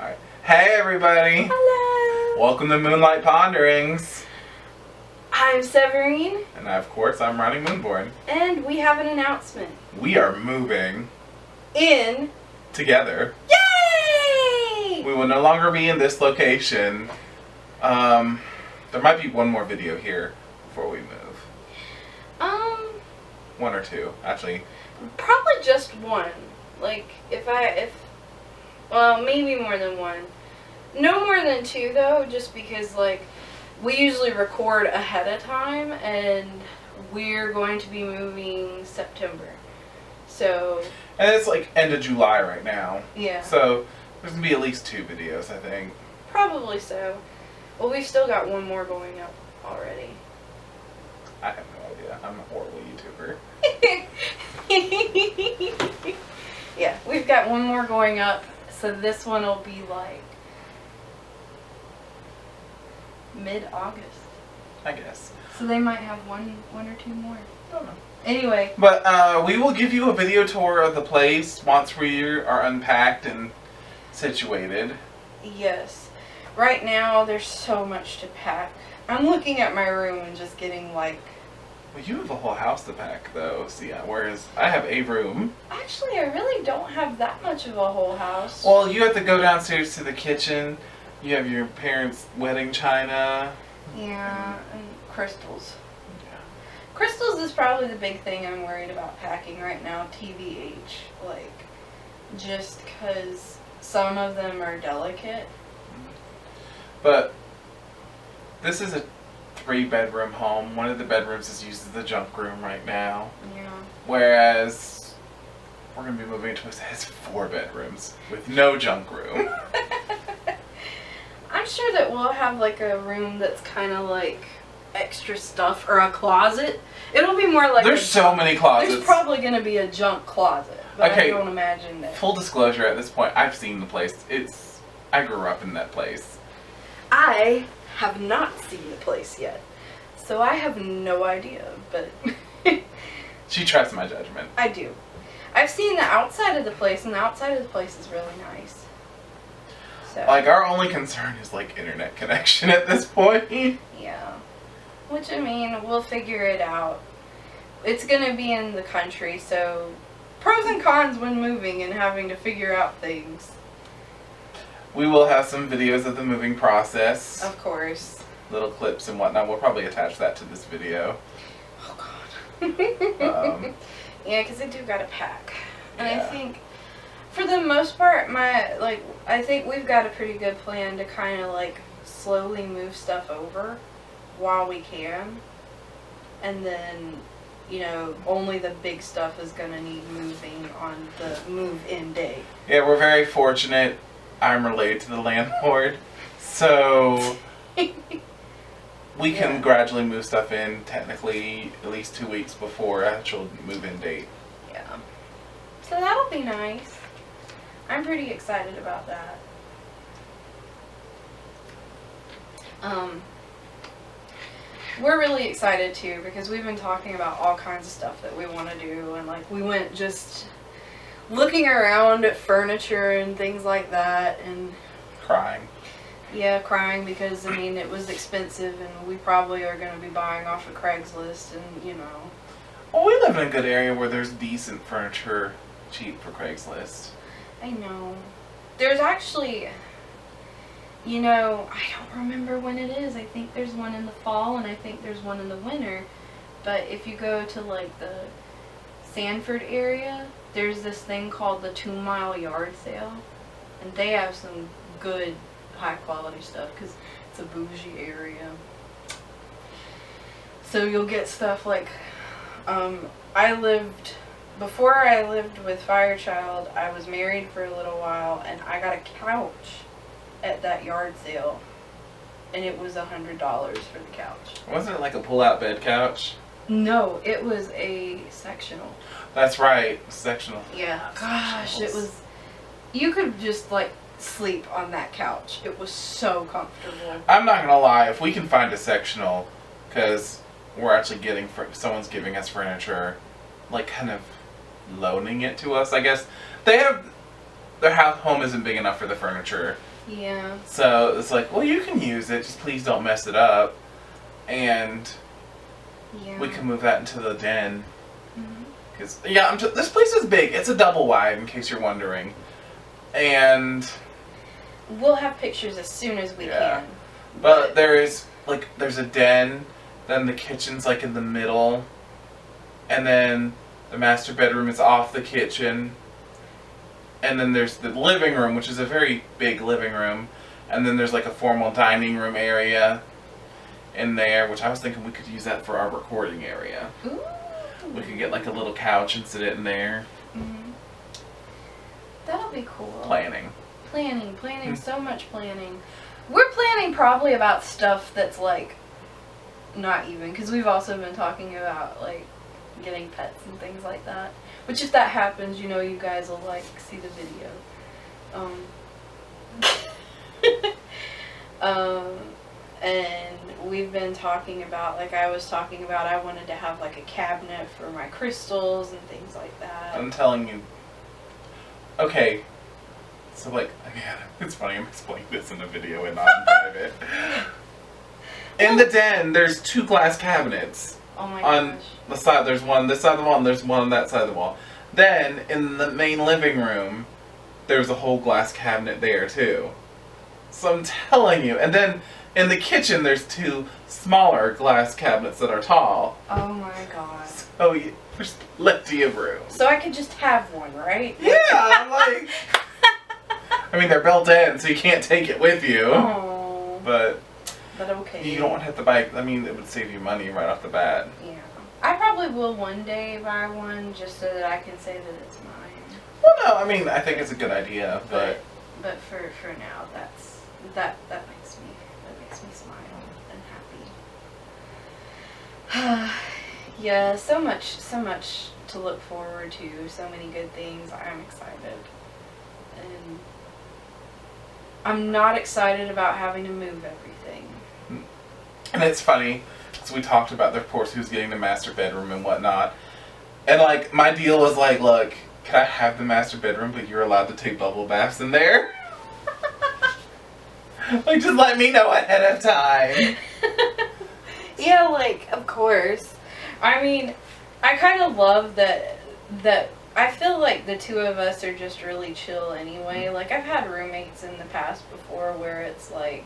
Alright. Hey everybody! Hello! Welcome to Moonlight Ponderings. I'm Severine. And of course I'm Ronnie Moonborn. And we have an announcement. We are moving In together. Yay! We will no longer be in this location. There might be one more video here before we move. One or two, actually. Probably just one. Like, maybe more than one. No more than two, though, just because, like, we usually record ahead of time, and we're going to be moving September. So... And it's like end of July right now. Yeah. So, there's going to be at least two videos, I think. Probably so. Well, we've still got one more going up already. I have no idea. I'm a horrible YouTuber. Yeah, we've got one more going up, so this one will be like mid-August. I guess. So they might have one or two more. I don't know. Anyway. But we will give you a video tour of the place once we are unpacked and situated. Yes. Right now, there's so much to pack. I'm looking at my room and just getting like... Well, you have a whole house to pack, though. See, whereas I have a room. Actually, I really don't have that much of a whole house. Well, you have to go downstairs to the kitchen. You have your parents' wedding china. Yeah, and crystals. Yeah. Crystals is probably the big thing I'm worried about packing right now, TBH. Like, just because some of them are delicate. But this is a 3-bedroom home. One of the bedrooms is used as the junk room right now. Yeah. Whereas we're going to be moving to a house that has 4 bedrooms with no junk room. I'm sure that we'll have like a room that's kind of like extra stuff or a closet. It'll be more like There's so many closets. There's probably going to be a junk closet, but Okay. I don't imagine that. Full disclosure at this point, I've seen the place. I grew up in that place. I have not seen the place yet, so I have no idea, but... She trusts my judgment. I do. I've seen the outside of the place, and the outside of the place is really nice. So, Like, our only concern is, like, internet connection at this point. yeah. Which, I mean, we'll figure it out. It's going to be in the country, so pros and cons when moving and having to figure out things. We will have some videos of the moving process. Of course. Little clips and whatnot. We'll probably attach that to this video. Oh, God. Um, Yeah, because I do got to pack. And Yeah. I think, for the most part, I think we've got a pretty good plan to kind of, like, slowly move stuff over while we can. And then, you know, only the big stuff is going to need moving on the move-in day. yeah, we're very fortunate. I'm related to the landlord. So we can Yeah. gradually move stuff in, technically, at least 2 weeks before actual move-in date. Yeah. So that'll be nice. I'm pretty excited about that. We're really excited too because we've been talking about all kinds of stuff that we want to do, and like we went just looking around at furniture and things like that, and Crying. yeah, crying because I mean it was expensive, and we probably are going to be buying off of Craigslist, and you know. Well, we live in a good area where there's decent furniture cheap for Craigslist. I know. There's actually, you know, I don't remember when it is. I think there's one in the fall and I think there's one in the winter. But if you go to like the Sanford area, there's this thing called the 2 Mile Yard Sale. And they have some good high quality stuff because it's a bougie area. So you'll get stuff like, before I lived with Firechild, I was married for a little while, and I got a couch at that yard sale, and it was $100 for the couch. Wasn't it like a pull-out bed couch? No, it was a sectional. That's right, sectional. Yeah, gosh, it was, you could just like sleep on that couch. It was so comfortable. I'm not gonna lie, if we can find a sectional, because we're actually someone's giving us furniture, like kind of loaning it to us, I guess. Their home isn't big enough for the furniture Yeah. So it's like, well, you can use it, just please don't mess it up. And Yeah. we can move that into the den. Mhm. Because, yeah, this place is big. It's a double wide, in case you're wondering. And We'll have pictures as soon as we Yeah. can. But there's a den, then the kitchen's like in the middle, and then the master bedroom is off the kitchen, and then there's the living room, which is a very big living room, and then there's like a formal dining room area in there, which I was thinking we could use that for our recording area. Ooh. We could get like a little couch and sit it in there. Mhm. That'll be cool. Planning. Planning, so much planning. We're planning probably about stuff that's like not even, because we've also been talking about like getting pets and things like that. Which if that happens, you know, you guys will like see the video. And we've been talking about, like I was talking about, I wanted to have like a cabinet for my crystals and things like that. I'm telling you. Okay. So like, again, it's funny I'm explaining this in a video and not in private. In the den, there's 2 glass cabinets. Oh my On gosh. the side, there's one this side of the wall, and there's one on that side of the wall. Then, in the main living room, there's a whole glass cabinet there, too. So I'm telling you. And then, in the kitchen, there's 2 smaller glass cabinets that are tall. Oh my god. So there's plenty of room. So I could just have one, right? Yeah, I'm like... I mean, they're built in, so you can't take it with you. Oh. But okay. you don't have to buy... I mean, it would save you money right off the bat. Yeah. I probably will one day buy one just so that I can say that it's mine. Well, no, I mean, I think it's a good idea, but But for now, that makes me smile and happy. Yeah, so much to look forward to, so many good things. I'm excited. And I'm not excited about having to move everything. and it's funny, because we talked about, of course, who's getting the master bedroom and whatnot. And, like, my deal was like, look, can I have the master bedroom, but you're allowed to take bubble baths in there? Like, just let me know ahead of time. Yeah, like, of course. I mean, I kind of love that I feel like the 2 of us are just really chill anyway. Like, I've had roommates in the past before where it's like,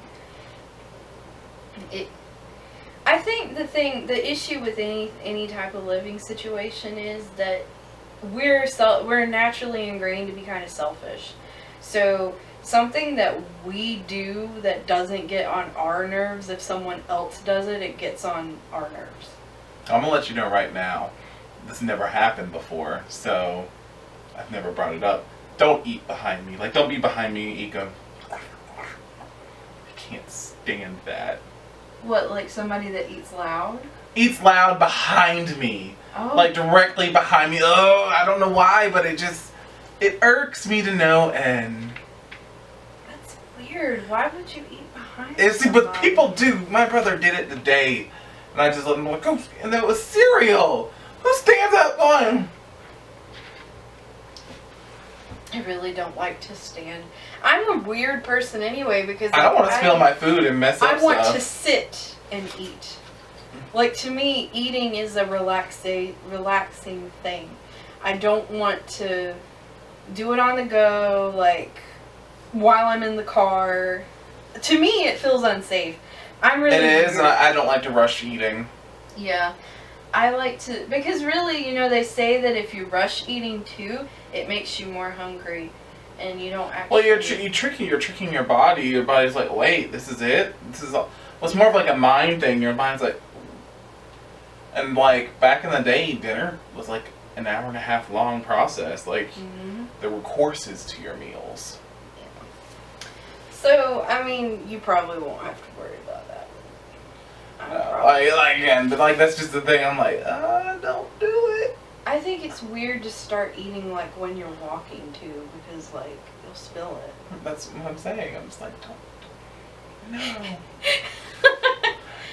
I think the issue with any type of living situation is that we're naturally ingrained to be kind of selfish. So something that we do that doesn't get on our nerves, if someone else does it, it gets on our nerves. I'm gonna let you know right now, this never happened before, so I've never brought it up. Don't eat behind me. Like, don't be behind me and eat them. I can't stand that. What, like somebody that eats loud? Eats loud behind me. Oh. Like, directly behind me. Oh, I don't know why, but it irks me to no end. That's weird. Why would you eat behind But somebody? people do. My brother did it today. And I just let him like, oh, and that was cereal. Who stands up going? I really don't like to stand. I'm a weird person anyway because I don't want to spill my food and mess up I want stuff. to sit and eat. Like, to me, eating is a relaxing thing. I don't want to do it on the go, like, while I'm in the car. To me, it feels unsafe. I'm really It is, weird. and I don't like to rush eating. Yeah. I like to, because really, you know, they say that if you rush eating too, it makes you more hungry, and you don't actually... Well, you're tricking your body. Your body's like, wait, this is it? This is all... Well, it's more of like a mind thing. Your mind's like... And, like, back in the day, dinner was like an hour and a half long process. Like, there were courses to your meals. Yeah. So, I mean, you probably won't have to worry about that. Again, but like, that's just the thing. I'm like, don't do it. I think it's weird to start eating, like, when you're walking, too, because, like, you'll spill it. That's what I'm saying. I'm just like, don't. No.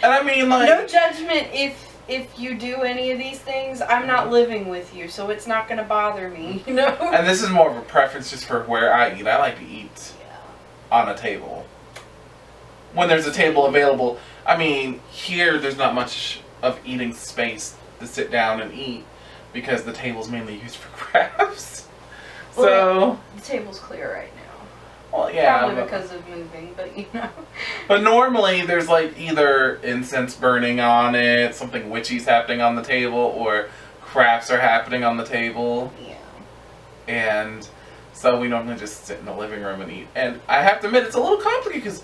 And I mean, like... No judgment if you do any of these things. I'm not living with you, so it's not going to bother me, you know? And this is more of a preference just for where I eat. I like to eat on a table. When there's a table available. I mean, here there's not much of eating space to sit down and eat because the table's mainly used for crafts. So the table's clear right now. Well, yeah. Probably because of moving, but you know. But normally there's like either incense burning on it, something witchy's happening on the table, or crafts are happening on the table. Yeah. And so we normally just sit in the living room and eat. And I have to admit, it's a little complicated because,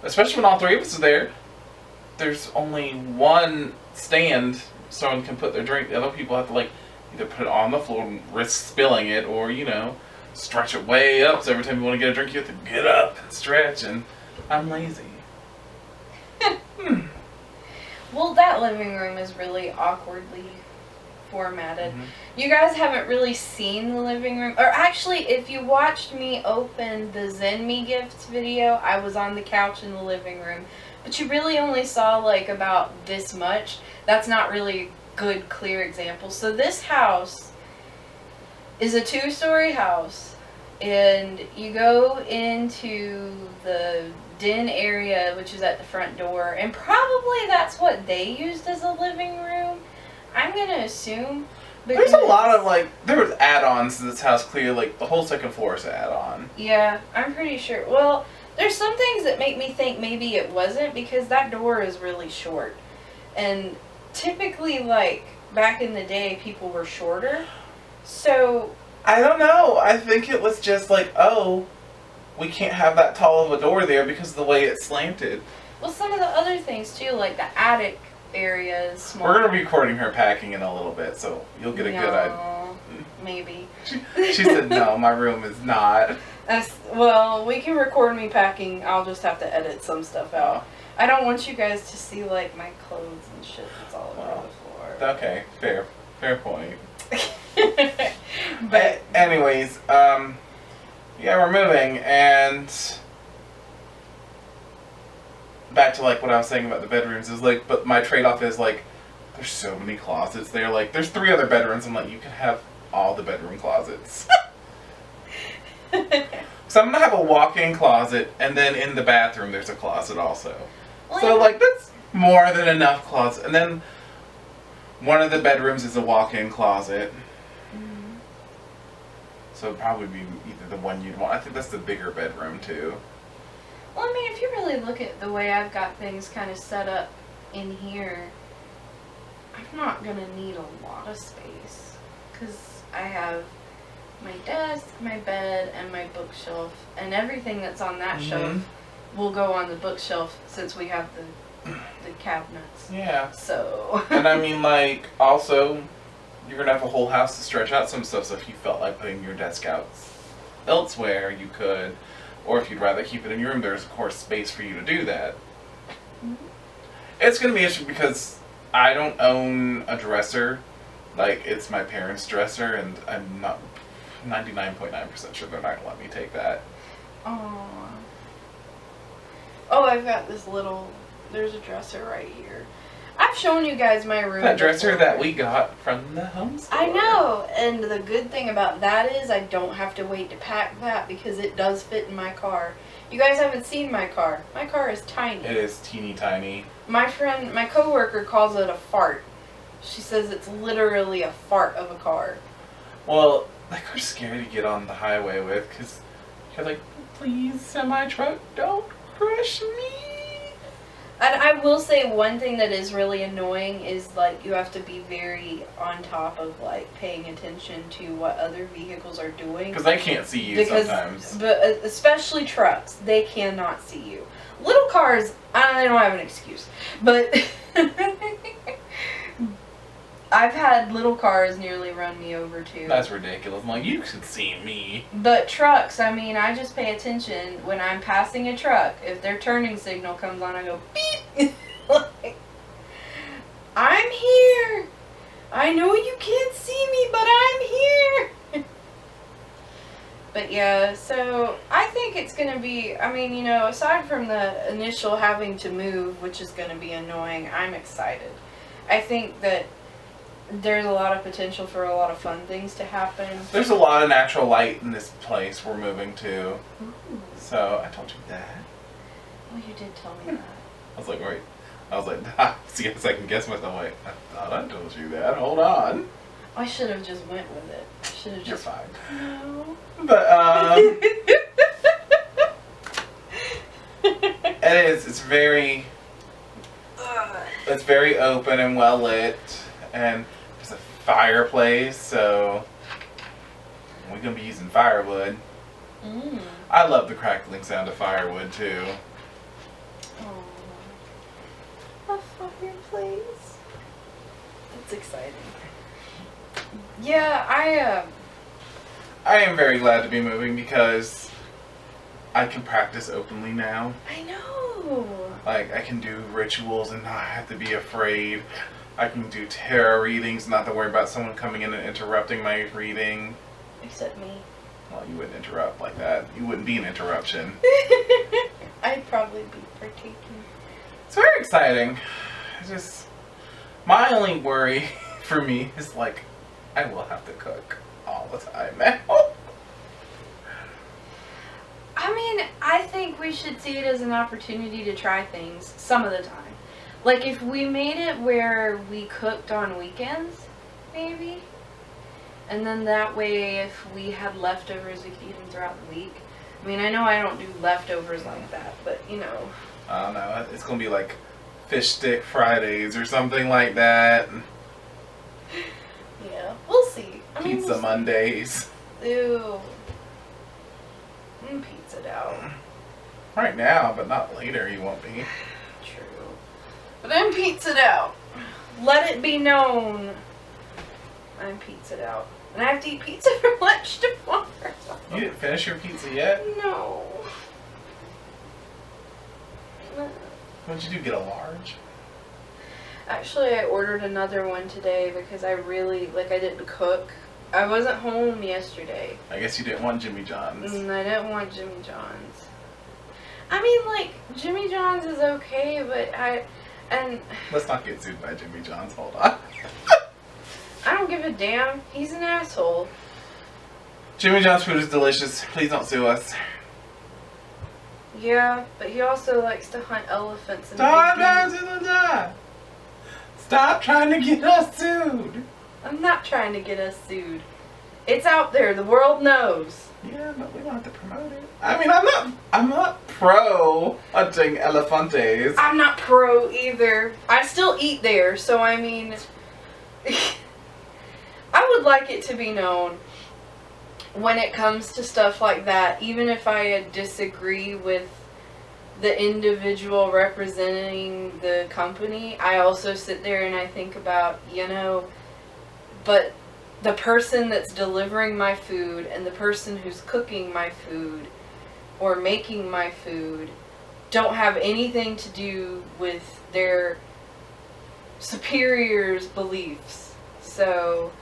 especially when all three of us are there, there's only one stand someone can put their drink. The other people have to like either put it on the floor and risk spilling it, or stretch it way up, so every time you want to get a drink you have to get up and stretch, and I'm lazy. Well, that living room is really awkwardly formatted. Mm-hmm. You guys haven't really seen the living room, or actually if you watched me open the Zen Me Gifts video, I was on the couch in the living room, but you really only saw like about this much. That's not really a good clear example. So this house is a 2-story house, and you go into the den area, which is at the front door, and probably that's what they used as a living room, I'm gonna assume. There's a lot of there was add-ons to this house. Clearly, like the whole second floor is an add-on. Yeah, I'm pretty sure. Well, there's some things that make me think maybe it wasn't, because that door is really short, and typically like back in the day people were shorter. So I don't know. I think it was just like, oh, we can't have that tall of a door there because of the way it's slanted. Well, some of the other things too, like the attic area is small. We're going to be recording her packing in a little bit, so you'll get a good idea. Maybe. She said, no, my room is not. Well, we can record me packing. I'll just have to edit some stuff out. I don't want you guys to see like my clothes and shit that's all over the floor. Okay, fair point. But anyways, yeah, we're moving, and back to like what I was saying about the bedrooms is like, but my trade-off is like, there's so many closets there. Like, there's 3 other bedrooms. I'm like, you can have all the bedroom closets. So I'm gonna have a walk-in closet, and then in the bathroom there's a closet also. Well, So like that's more than enough closet. And then one of the bedrooms is a walk-in closet. Mm-hmm. So it'd probably be either the one you'd want. I think that's the bigger bedroom too. Well, I mean, if you really look at the way I've got things kind of set up in here, I'm not gonna need a lot of space, because I have my desk, my bed, and my bookshelf, and everything that's on that shelf will go on the bookshelf since we have the cabinets. Yeah. So. And I mean, like, also, you're gonna have a whole house to stretch out some stuff, so if you felt like putting your desk out elsewhere, you could. Or if you'd rather keep it in your room, there's of course space for you to do that. Mm-hmm. It's gonna be interesting because I don't own a dresser. Like, it's my parents' dresser, and I'm not 99.9% sure they're not gonna let me take that. Aww. Oh, I've got this little, there's a dresser right here. I've shown you guys my room. That dresser before. that we got from the home store. I know, and the good thing about that is I don't have to wait to pack that because it does fit in my car. You guys haven't seen my car. My car is tiny. It is teeny tiny. My coworker calls it a fart. She says it's literally a fart of a car. Well, that car's scary to get on the highway with, because you're like, please, semi-truck, don't crush me. And I will say one thing that is really annoying is like you have to be very on top of like paying attention to what other vehicles are doing. Because they can't see you sometimes. But especially trucks, they cannot see you. Little cars, I don't have an excuse. But I've had little cars nearly run me over too. That's ridiculous. I'm like, you could see me. But trucks, I mean, I just pay attention when I'm passing a truck. If their turning signal comes on, I go beep. Like, I'm here. I know you can't see me, but I'm here. But yeah, so I think it's going to be, I mean, you know, aside from the initial having to move, which is going to be annoying, I'm excited. I think that there's a lot of potential for a lot of fun things to happen. There's a lot of natural light in this place we're moving to. Ooh. So, I told you that. Oh, you did tell me that. I was like, wait. I was like, see if I can guess myself. Wait, I thought I told you that. Hold on. I should have just went with it. I should have You're just... fine. No. But, it's very... It's very open and well lit, and there's a fireplace, so we're gonna be using firewood. I love the crackling sound of firewood too. Oh, a fireplace. That's exciting. Yeah, I am very glad to be moving because I can practice openly now. I know. Like, I can do rituals and not have to be afraid. I can do tarot readings, not to worry about someone coming in and interrupting my reading. Except me. Well, you wouldn't interrupt like that. You wouldn't be an interruption. I'd probably be partaking. It's very exciting. My only worry for me is, like, I will have to cook all the time now. I mean, I think we should see it as an opportunity to try things some of the time. Like, if we made it where we cooked on weekends, maybe. And then that way, if we had leftovers, we could eat them throughout the week. I mean, I know I don't do leftovers like that, but, you know. I don't know. It's going to be like fish stick Fridays or something like that. Yeah, we'll see. I mean, Pizza Mondays. Ew. Pizza out. Right now, but not later, you won't be. True. But I'm pizzaed out. Let it be known. I'm pizzaed out. And I have to eat pizza for lunch tomorrow. You didn't finish your pizza yet? No. What'd you do, get a large? Actually, I ordered another one today because I didn't cook. I wasn't home yesterday. I guess you didn't want Jimmy John's. And I didn't want Jimmy John's. I mean, like, Jimmy John's is okay, but Let's not get sued by Jimmy John's, hold on. I don't give a damn. He's an asshole. Jimmy John's food is delicious. Please don't sue us. Yeah, but he also likes to hunt elephants and Stop trying to get us sued. I'm not trying to get us sued. It's out there. The world knows. Yeah, but we don't have to promote it. I mean, I'm not pro hunting elephantes. I'm not pro either. I still eat there, so I mean, I would like it to be known when it comes to stuff like that, even if I disagree with the individual representing the company, I also sit there and I think about, but the person that's delivering my food and the person who's cooking my food or making my food don't have anything to do with their superiors' beliefs. So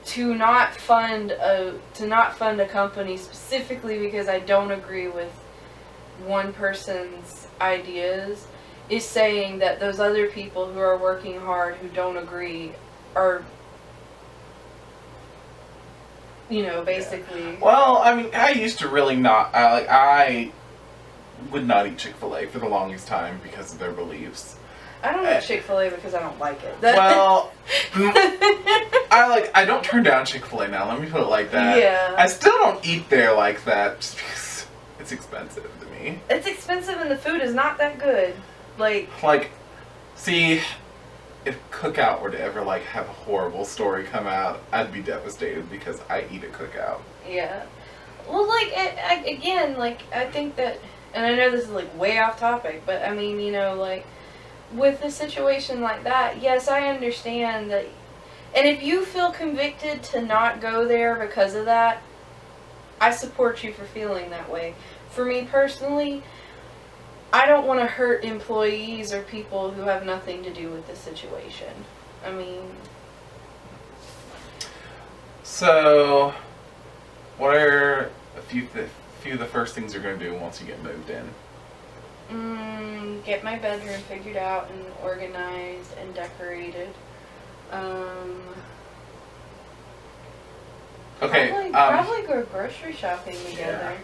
to not fund a company specifically because I don't agree with one person's ideas is saying that those other people who are working hard who don't agree are, basically. Yeah. Well, I mean, I used to really not. I would not eat Chick-fil-A for the longest time because of their beliefs. I don't eat Chick-fil-A because I don't like it. Well, I don't turn down Chick-fil-A now. Let me put it like that. Yeah. I still don't eat there like that just because it's expensive to me. It's expensive and the food is not that good. See, if Cookout were to ever have a horrible story come out, I'd be devastated because I eat at Cookout. Yeah. Well, again, I think that, and I know this is way off topic, but I mean, with a situation like that, yes, I understand that. And if you feel convicted to not go there because of that, I support you for feeling that way. For me personally, I don't want to hurt employees or people who have nothing to do with the situation. I mean... So, what are a few of the first things you're going to do once you get moved in? Get my bedroom figured out and organized and decorated. Okay. Probably go grocery shopping together.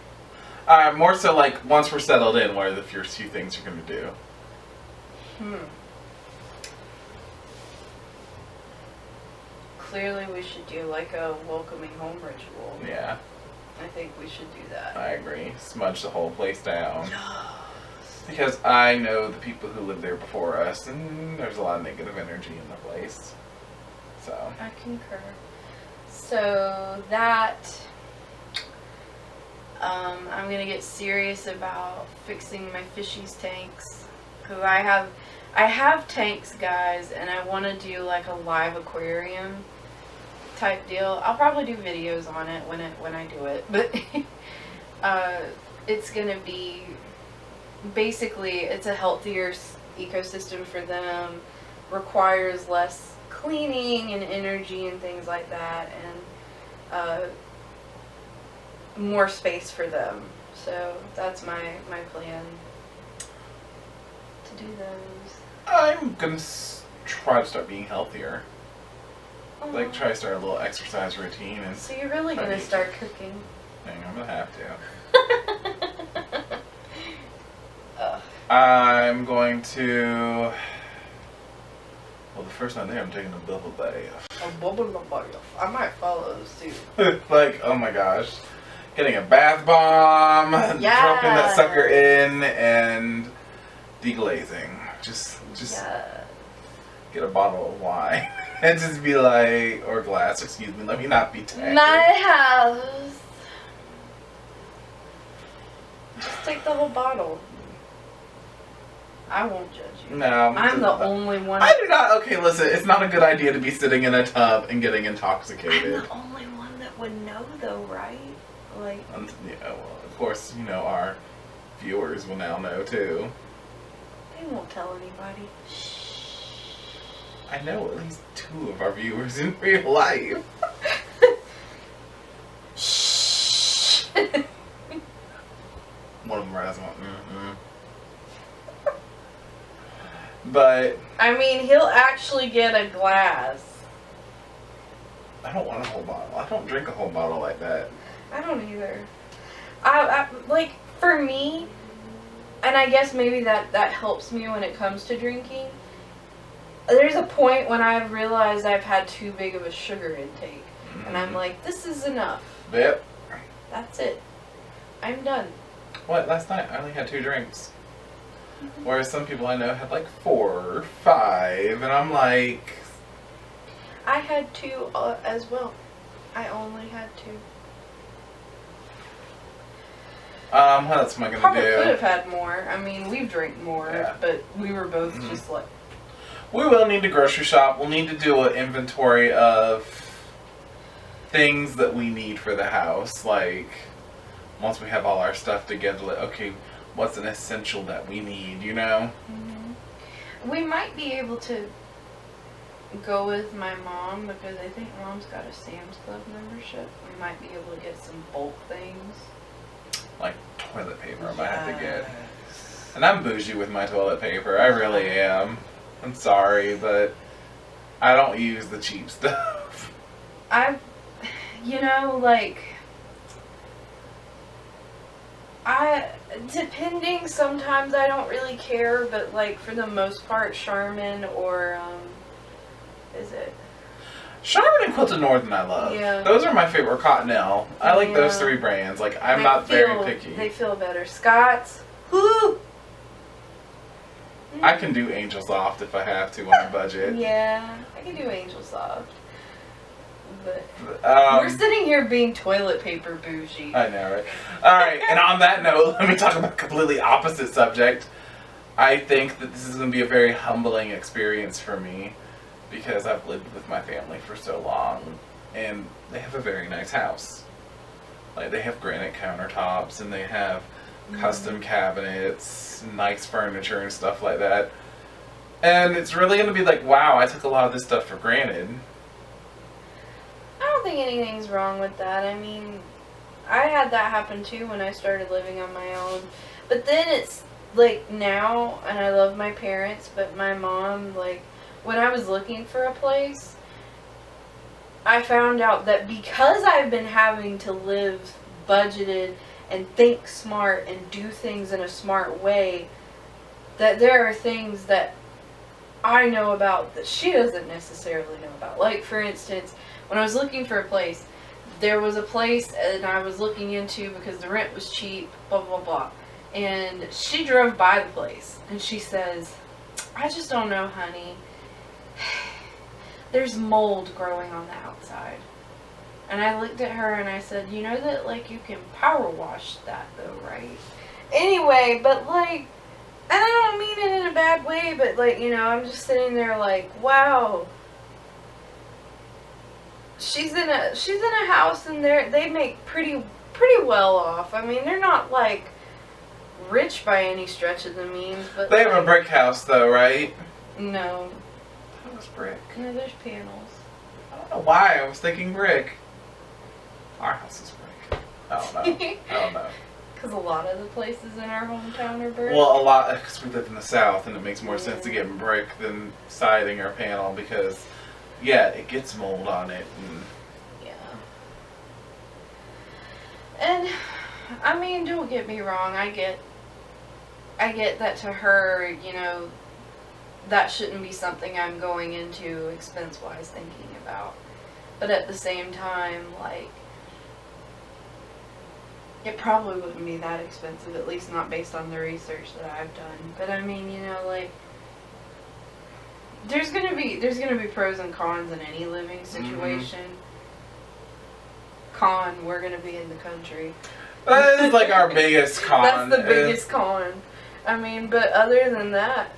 More so like once we're settled in, what are the first few things you're gonna do? Clearly, we should do like a welcoming home ritual. Yeah. I think we should do that. I agree. Smudge the whole place down. Because I know the people who lived there before us, and there's a lot of negative energy in the place. So. I concur. So that, I'm gonna get serious about fixing my fishies tanks. Cause I have tanks, guys, and I want to do like a live aquarium type deal. I'll probably do videos on it when I do it, but it's gonna be basically, it's a healthier ecosystem for them, requires less cleaning and energy and things like that, and more space for them. So that's my plan to do those. I'm gonna try to start being healthier. Like, try to start a little exercise routine. And so you're really gonna start cooking? I'm gonna have to. I'm going to. Well, the first night there, I'm taking a bubble bath. A bubble bath. I might follow suit. Like, oh my gosh. Getting a bath bomb, dropping that sucker in, and deglazing. Just get a bottle of wine. And just be like, or glass, excuse me, let me not be tacky. My house. Just take the whole bottle. I won't judge you. No. I'm the only one. I do not. Okay, listen, it's not a good idea to be sitting in a tub and getting intoxicated. I'm the only one that would know, though, right? Like. Yeah, well, of course, our viewers will now know, too. They won't tell anybody. Shh. I know at least 2 of our viewers in real life. Shh. One of them has one. But I mean, he'll actually get a glass. I don't want a whole bottle. I don't drink a whole bottle like that. I don't either. I like, for me, and I guess maybe that helps me when it comes to drinking. There's a point when I've realized I've had too big of a sugar intake. And I'm like, this is enough. Yep. That's it. I'm done. What? Last night I only had 2 drinks. Whereas some people I know had like 4 or 5. And I'm like... I had 2 as well. I only had 2. What else am I going to do? Probably could have had more. I mean, we've drank more. Yeah. But we were both just like... We will need to grocery shop. We'll need to do an inventory of things that we need for the house. Like, once we have all our stuff together, like, okay, what's an essential that we need, We might be able to go with my mom, because I think Mom's got a Sam's Club membership. We might be able to get some bulk things. Like toilet paper I might have to get. And I'm bougie with my toilet paper. I really am. I'm sorry, but I don't use the cheap stuff. Depending, sometimes I don't really care, but like for the most part, Charmin or, is it? Charmin and Quilted Northern I love. Yeah. Those are my favorite. Cottonelle. I like those 3 brands. Like, I'm not very picky. They feel better. Scott's. Woo! I can do Angel Soft if I have to on a budget. Yeah, I can do Angel Soft. But we're Um, sitting here being toilet paper bougie. I know, right? Alright, and on that note, let me talk about a completely opposite subject. I think that this is going to be a very humbling experience for me, because I've lived with my family for so long, and they have a very nice house. Like, they have granite countertops, and they have custom cabinets, nice furniture and stuff like that. And it's really going to be like, wow, I took a lot of this stuff for granted. I don't think anything's wrong with that. I mean, I had that happen too when I started living on my own. But then like, now, and I love my parents, but my mom, like, when I was looking for a place, I found out that because I've been having to live budgeted and think smart and do things in a smart way, that there are things that I know about that she doesn't necessarily know about. Like, for instance, when I was looking for a place, there was a place and I was looking into because the rent was cheap, blah, blah, blah. And she drove by the place and she says, I just don't know, honey. There's mold growing on the outside. And I looked at her and I said, you know that, like, you can power wash that though, right? Anyway, but, like, and I don't mean it in a bad way, but, like, you know, I'm just sitting there like, wow. She's in a house and they make pretty well off. I mean, they're not, like, rich by any stretch of the means, but They have a brick house though, right? no. That was brick. No, there's panels. I don't know why I was thinking brick. Our house is brick. I don't know. I don't know. Because a lot of the places in our hometown are brick. Well, a lot, because we live in the South, and it makes more sense to get brick than siding or panel because, yeah, it gets mold on it. And yeah. And, I mean, don't get me wrong. I get that to her, you know, that shouldn't be something I'm going into expense-wise thinking about. But at the same time, like, it probably wouldn't be that expensive, at least not based on the research that I've done. But I mean, you know, like, there's gonna be pros and cons in any living situation. Con, we're gonna be in the country. that is like our biggest con. That's the biggest con. I mean, but other than that,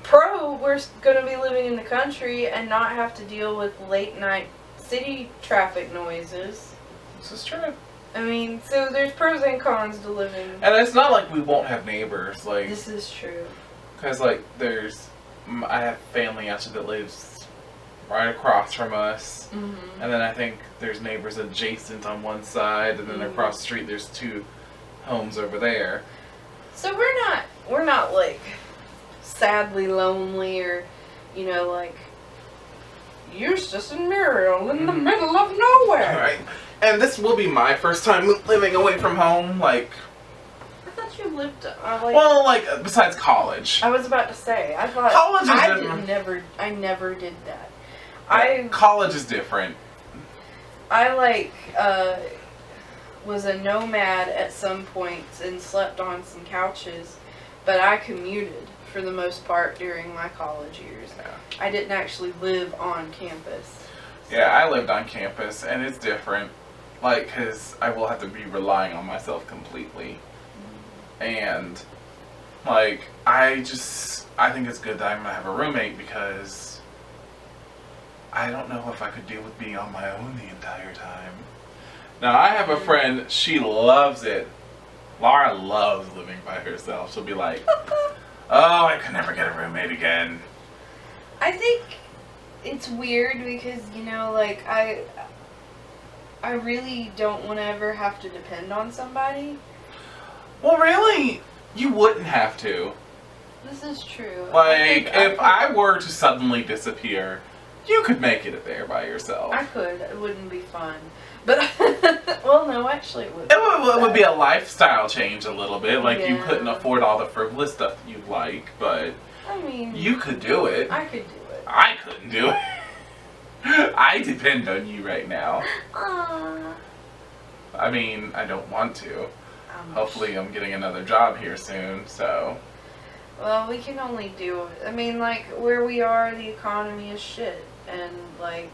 pro, we're gonna be living in the country and not have to deal with late night city traffic noises. This is true. I mean, so there's pros and cons to living. And it's not like we won't have neighbors, like, This is true. because like I have family actually that lives right across from us, Mm-hmm. and then I think there's neighbors adjacent on one side, and then across the street there's 2 homes over there. So we're not like sadly lonely or, you know, like Eustace and Muriel in the middle of nowhere. Right. And this will be my first time living away from home, like, I thought you lived well, like, besides college. I was about to say, I thought College is different. I never did that. College is different. I was a nomad at some points and slept on some couches, but I commuted for the most part during my college years. Yeah. I didn't actually live on campus. Yeah, I lived on campus, and it's different. Like, because I will have to be relying on myself completely. And, like, I think it's good that I'm going to have a roommate because I don't know if I could deal with being on my own the entire time. Now, I have a friend, she loves it. Laura loves living by herself. She'll be like, oh, I could never get a roommate again. I think it's weird because, you know, like, I really don't want to ever have to depend on somebody. Well, really, you wouldn't have to. This is true. Like, if I were to suddenly disappear, you could make it there by yourself. I could. It wouldn't be fun. But, well, no, actually it would. It would be a lifestyle change a little bit. Like, you Yeah. couldn't afford all the frivolous stuff you like, but I mean, you could do it. I could do it. I couldn't do it. I depend on you right now. Aww. I mean, I don't want to. Ouch. Hopefully I'm getting another job here soon, so. Well, we can only do it. I mean, like, where we are, the economy is shit. And, like,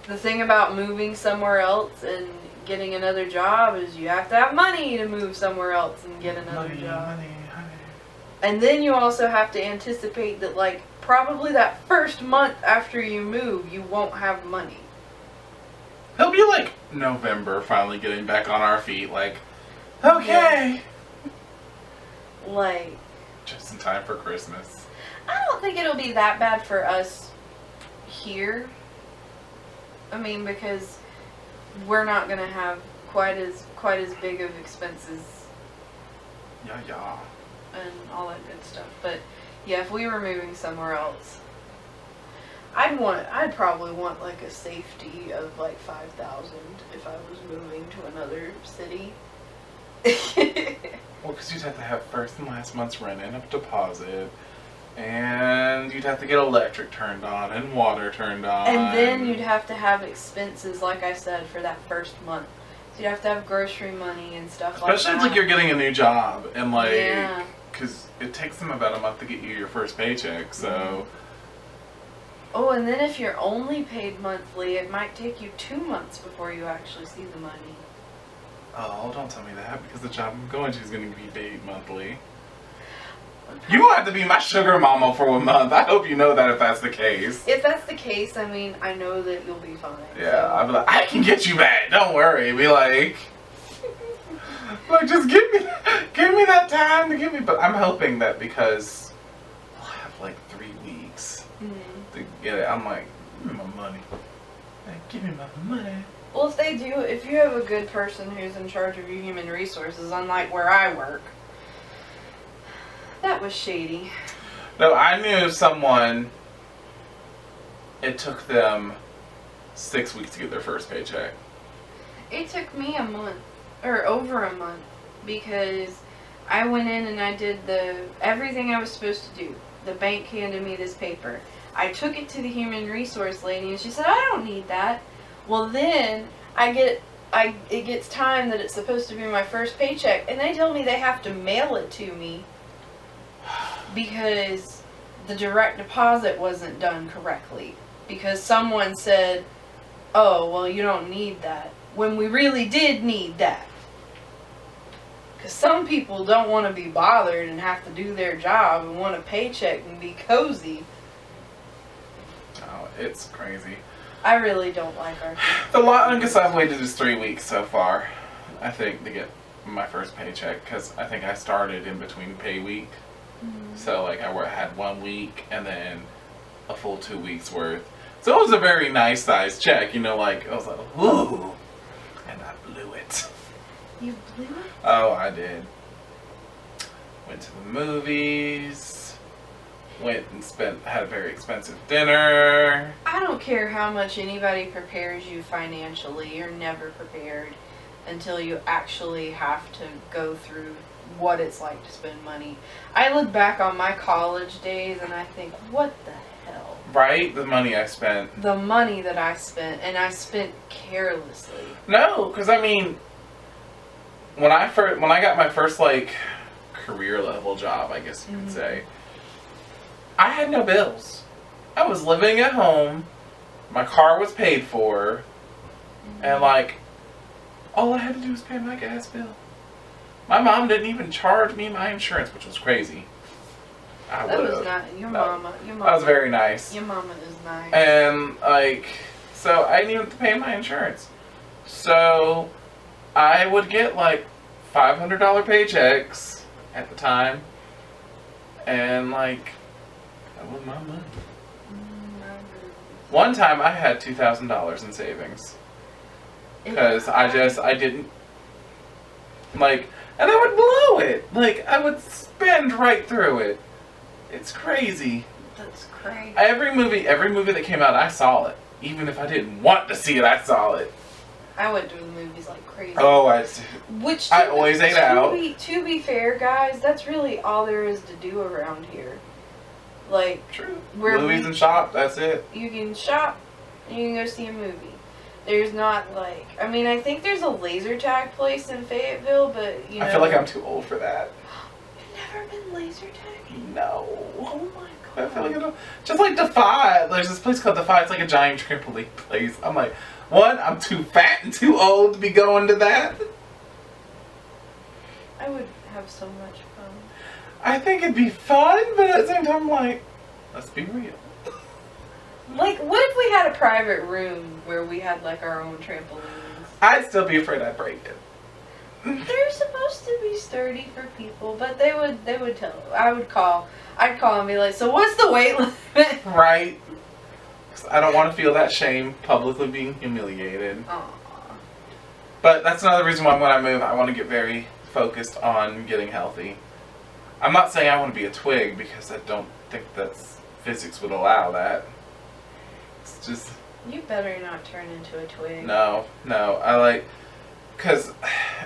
the thing about moving somewhere else and getting another job is you have to have money to move somewhere else and get another job. Money. And then you also have to anticipate that, like, probably that first month after you move, you won't have money. It'll be like November finally getting back on our feet, like, okay. Like, Just in time for Christmas. I don't think it'll be that bad for us here. I mean, because we're not gonna have quite as big of expenses. Yeah. and all that good stuff. But yeah, if we were moving somewhere else, I'd probably want like a safety of like 5,000 if I was moving to another city. Well, because you'd have to have first and last month's rent and a deposit, and you'd have to get electric turned on and water turned on. And then you'd have to have expenses, like I said, for that first month. So you'd have to have grocery money and stuff especially like that. if like you're getting a new job and like, Yeah. because it takes them about a month to get you your first paycheck. So. Oh, and then if you're only paid monthly, it might take you 2 months before you actually see the money. Oh, don't tell me that, because the job I'm going to is going to be paid monthly. You will have to be my sugar mama for a month. I hope you know that if that's the case. If that's the case, I mean, I know that you'll be fine. Yeah, So. I'll be like, I can get you back. Don't worry. Be like just give me that time to give me. But I'm hoping that because we'll have like 3 weeks to get it. I'm like, give me my money. Like, give me my money. Well, if you have a good person who's in charge of your human resources, unlike where I work, that was shady. No, I knew someone, it took them 6 weeks to get their first paycheck. It took me a month, or over a month, because I went in and I did everything I was supposed to do. The bank handed me this paper. I took it to the human resource lady and she said, I don't need that. Well, then it gets time that it's supposed to be my first paycheck, and they tell me they have to mail it to me because the direct deposit wasn't done correctly. Because someone said, oh, well, you don't need that, when we really did need that. Because some people don't want to be bothered and have to do their job and want a paycheck and be cozy. Oh, it's crazy. I really don't like our thing. The longest I've waited is 3 weeks so far, I think, to get my first paycheck, because I think I started in between pay week. So, like, I had 1 week and then a full 2 weeks worth. So it was a very nice sized check, like, I was like, whoo, and I blew it. You blew it? Oh, I did. Went to the movies. Went and had a very expensive dinner. I don't care how much anybody prepares you financially, you're never prepared until you actually have to go through what it's like to spend money. I look back on my college days and I think, what the hell? Right? The money I spent. The money that I spent, and I spent carelessly. No, because I mean, when I got my first like career level job, I guess you could say, I had no bills. I was living at home. My car was paid for, and like, all I had to do was pay my gas bill. My mom didn't even charge me my insurance, which was crazy. That was not your mama. Your mama. That was very nice. Your mama is nice. And like, so I didn't even have to pay my insurance. So I would get like $500 paychecks at the time, and like, that was my money. One time I had $2,000 in savings because I didn't like, and I would blow it. Like, I would spend right through it. It's crazy. That's crazy. Every movie that came out, I saw it. Even if I didn't want to see it, I saw it. I went to the movies like crazy. Oh, I always ate out. To be fair, guys, that's really all there is to do around here. Like, true. Movies and shop, that's it. You can shop and you can go see a movie. There's not like, I mean, I think there's a laser tag place in Fayetteville, but I feel like I'm too old for that. You've never been laser tagging? No. Oh my I god. feel like I don't. Just like Defy. There's this place called Defy. It's like a giant trampoline place. I'm like, one, I'm too fat and too old to be going to that. I would have so much fun. I think it'd be fun, but at the same time, I'm like, let's be real. Like, what if we had a private room where we had like our own trampolines? I'd still be afraid I'd break it. They're supposed to be sturdy for people, but they would tell. I'd call and be like, so what's the weight limit? Right. 'Cause I don't want to feel that shame publicly being humiliated. Aww. But that's another reason why when I move, I want to get very focused on getting healthy. I'm not saying I want to be a twig because I don't think physics would allow that. It's just... You better not turn into a twig. No. I like... Because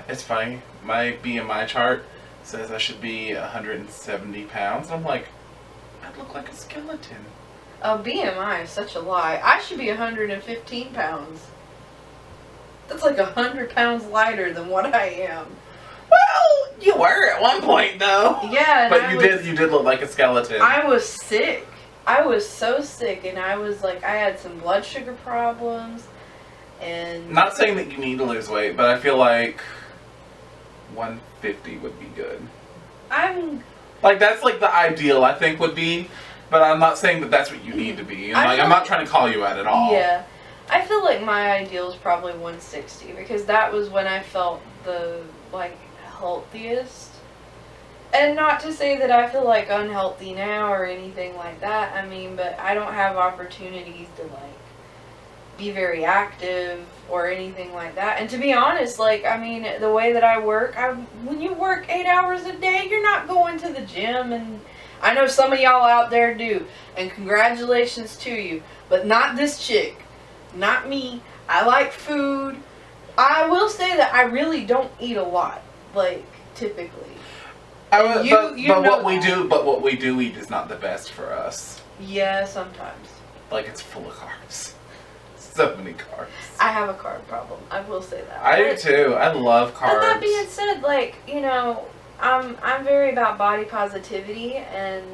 it's funny. My BMI chart says I should be 170 pounds. I'm like, I'd look like a skeleton. Oh, BMI is such a lie. I should be 115 pounds. That's like 100 pounds lighter than what I am. Well, you were at one point though. Yeah, but you did look like a skeleton. I was sick. I was so sick, and I was like, I had some blood sugar problems, and... Not saying that you need to lose weight, but I feel like 150 would be good. Like, that's like the ideal, I think, would be, but I'm not saying that that's what you need to be. I'm not trying to call you out at all. Yeah. I feel like my ideal is probably 160, because that was when I felt the, like, healthiest. And not to say that I feel like unhealthy now or anything like that. I mean, but I don't have opportunities to like be very active or anything like that. And to be honest, like, I mean, the way that I work, when you work 8 hours a day, you're not going to the gym. And I know some of y'all out there do. And congratulations to you. But not this chick. Not me. I like food. I will say that I really don't eat a lot. Like, typically. But what we do eat is not the best for us. Yeah, sometimes. Like, it's full of carbs. So many carbs. I have a carb problem. I will say that. I do too. I love carbs. But that being said, like, you know, I'm very about body positivity, and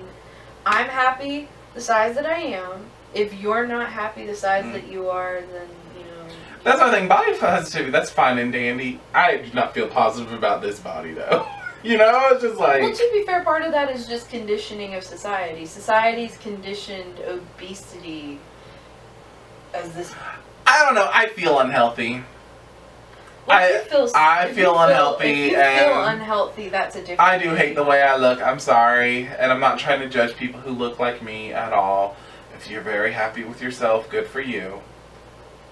I'm happy the size that I am. If you're not happy the size that you are, then, you know. That's my thing. Body positivity, that's fine and dandy. I do not feel positive about this body, though. You know, it's just like... Well, to be fair, part of that is just conditioning of society. Society's conditioned obesity as this... I don't know. I feel unhealthy. Well, I feel unhealthy. If you feel unhealthy, that's a different I do hate the way I look. I'm sorry. And I'm not trying to judge people who look like me at all. If you're very happy with yourself, good for you.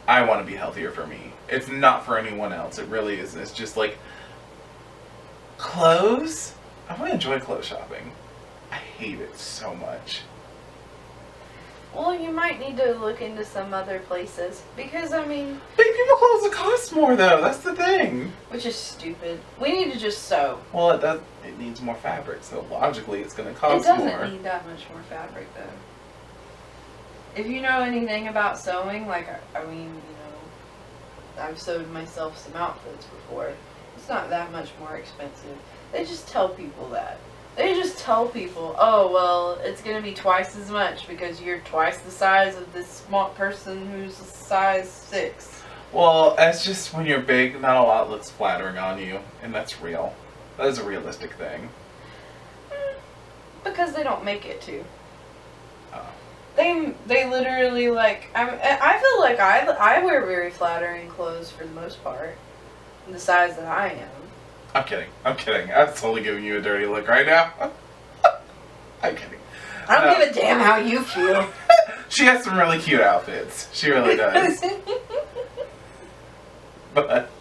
I want to be healthier for me. It's not for anyone else. It really isn't. It's just like... Clothes? I want to enjoy clothes shopping. I hate it so much. Well, you might need to look into some other places. Because, I mean... Big people clothes that cost more, though. That's the thing. Which is stupid. We need to just sew. Well, it does. It needs more fabric, so logically it's going to cost more. It doesn't need that much more fabric, though. If you know anything about sewing, like, I mean, you know, I've sewed myself some outfits before. It's not that much more expensive. They just tell people that. They just tell people, oh, well, it's going to be twice as much because you're twice the size of this small person who's a size 6. Well, that's just when you're big, not a lot looks flattering on you, and that's real. That is a realistic thing. Because they don't make it to. Oh. They literally, like, I feel like I wear very flattering clothes for the most part. The size that I am. I'm kidding. I'm totally giving you a dirty look right now. I'm kidding. I don't give a damn how you feel. She has some really cute outfits. She really does. But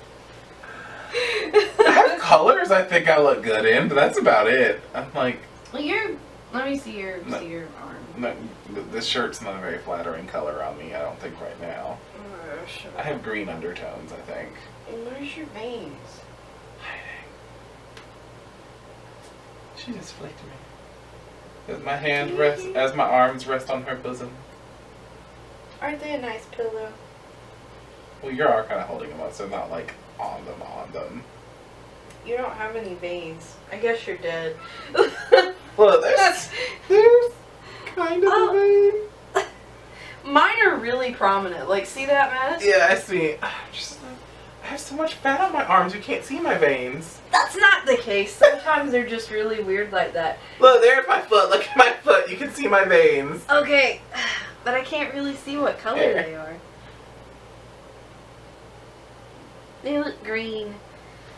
I have colors I think I look good in, but that's about it. I'm like... Well, let me see your arm. No, this shirt's not a very flattering color on me, I don't think, right now. I have green undertones, I think. Where's your veins? Hiding. She just flicked me. As my hand rests, as my arms rest on her bosom. Aren't they a nice pillow? Well, you are kind of holding them up, so not like on them. You don't have any veins. I guess you're dead. Well, there's kind of a vein. Mine are really prominent. Like, see that mess? Yeah, I see. I have so much fat on my arms, you can't see my veins. That's not the case. Sometimes they're just really weird like that. Look, there's my foot. Look at my foot. You can see my veins. Okay, but I can't really see what color they are. They look green.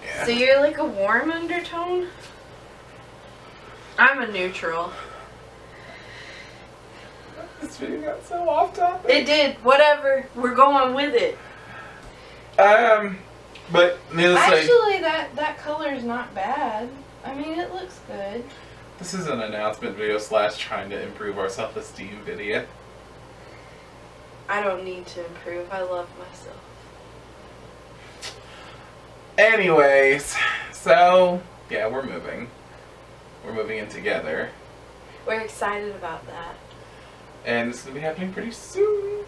Yeah. So you're like a warm undertone? I'm a neutral. This video got so off topic. It did. Whatever. We're going with it. But needless to say, actually, that color is not bad. I mean, it looks good. This is an announcement video / trying to improve our self-esteem video. I don't need to improve. I love myself. Anyways, so yeah, we're moving. We're moving in together. We're excited about that. And it's gonna be happening pretty soon.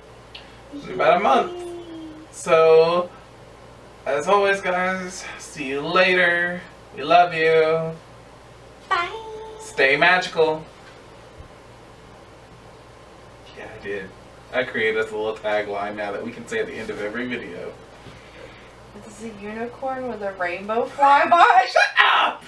In about a month. So, as always, guys, see you later. We love you. Bye. Stay magical. Yeah, I did. I created us a little tagline now that we can say at the end of every video. This is a unicorn with a rainbow fly by. Shut up!